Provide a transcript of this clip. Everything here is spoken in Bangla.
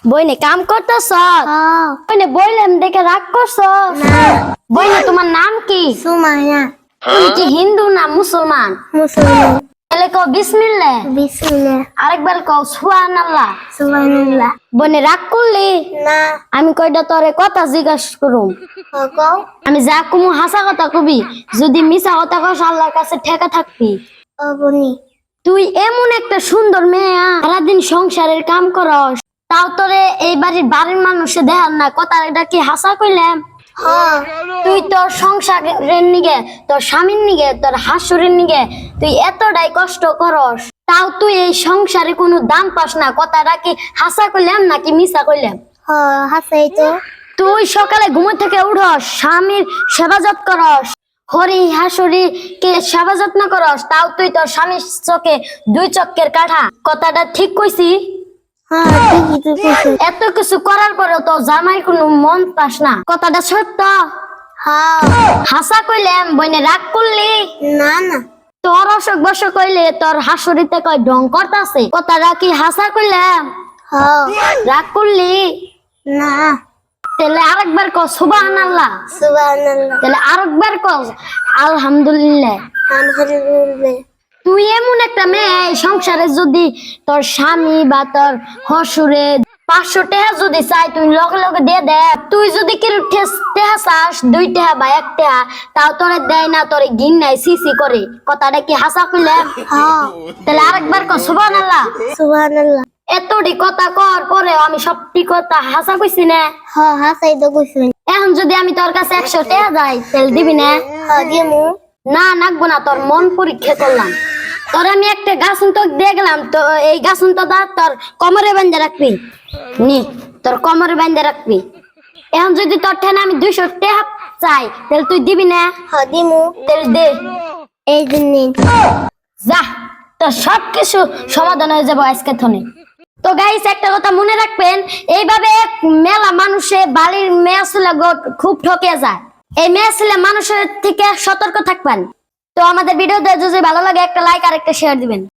বইনে কাম করতেছ? বইনে বইলাম দেখে রাগ করছ? বইনে তোমার নাম কি? সুমাইয়া। তুমি কি হিন্দু না মুসলমান? মুসলমান। তাহলে কও বিসমিল্লাহ। বিসমিল্লাহ। আরেকবার কও সুবহানাল্লাহ। সুবহানাল্লাহ। বইনে রাগ করলি? না। আমি কয়টা তোরে কথা জিজ্ঞাসা করুম। কও। আমি যা কুমু হাসা কথা কবি, যদি মিছা কথা কস আল্লাহর কাছে ঠেকা থাকবি। বনি। তুই এমন একটা সুন্দর মেয়ে, সারাদিন সংসারের কাম করস, তাও তোরে এই বাড়ির মানুষে দেখার না, কথাটা কি হাসা কইলাম? তুই তোর সংসারের নিগে, তোর স্বামীর নিগে, তোর হাসুরের নিগে তুই এতটাই কষ্ট করস, তাও তুই এই সংসারে কোনো দাম পাস না, কথাটা কি হাসা কইলাম নাকি মিছা কইলাম? হাসাই তো। তুই সকালে ঘুম থেকে উঠস, স্বামীর সেবা যত্ন করস, হরি হাসুরি কে সেবা যত্ন করস, তাও তুই তোর স্বামীর চোখে দুই চক্কের কাঠা। কথাটা ঠিক কইছি? ঠিকই তো কইছো। এত কিছু করার পরেও তো জামাই কোনো মন পাস না, কথাটা সত্য? হাসা কইলাম, বইনে রাগ করলি? না না। তোর অসুখ বসুখ কইলে তোর হাসুরিতে কয় ঢং করতাছে, কথাটা কি হাসা কইলাম? রাগ করলি? না। তাহলে আরেকবার কও সুবহানাল্লাহ। সুবহানাল্লাহ। তাহলে আরেকবার কও আলহামদুলিল্লাহ। আলহামদুলিল্লাহ। তুই এমন একটা মেয়ে, এই সংসারে যদি তোর স্বামী বা তোর হসুরে 500 টাকা যদি চাই, তুই লগে লগে দিয়ে দে। তুই যদি কেউ টাকা চাস, 2 টাকা বা 1 টাকা, তাও তোরে দেয় না, তোরে ঘিন নাই, সিসি করে। কথাটা কি হাসা কইলাম? তাহলে আরেকবার কও সুবহানাল্লাহ। সুবহানাল্লাহ। এতটি কথা কর পরে আমি সবটি কথা হাসা কইছি না? হাসাই তো কইছো। এখন যদি আমি তোর কাছে 100 টাকা যাই, তাহলে দিবি না? দিমু। না, নাকবো না, তোর মন পরীক্ষা করলাম। তোর আমি একটা গাছন তো দেখলাম, তো এই গাছন তো তোর কোমরে বাঁধে রাখবি, নি তোর কোমরে বাঁধে রাখবি। এখন যদি তোর ঠেনে আমি 200 টাকা চাই, তাহলে তুই দিবি না? দিমু। তাহলে দে। এই দিন যা, তোর সবকিছু সমাধান হয়ে যাবো আজকে থনে। তো গাইস, একটা কথা মনে রাখবেন, এইভাবে মেলা মানুষে বাড়ির মেয়ে ছেলে খুব ঠকে যায়। এই মেয়ে ছেলে মানুষের থেকে সতর্ক থাকবেন। তো আমাদের ভিডিও যদি ভালো লাগে একটা লাইক আর একটা শেয়ার দিবেন।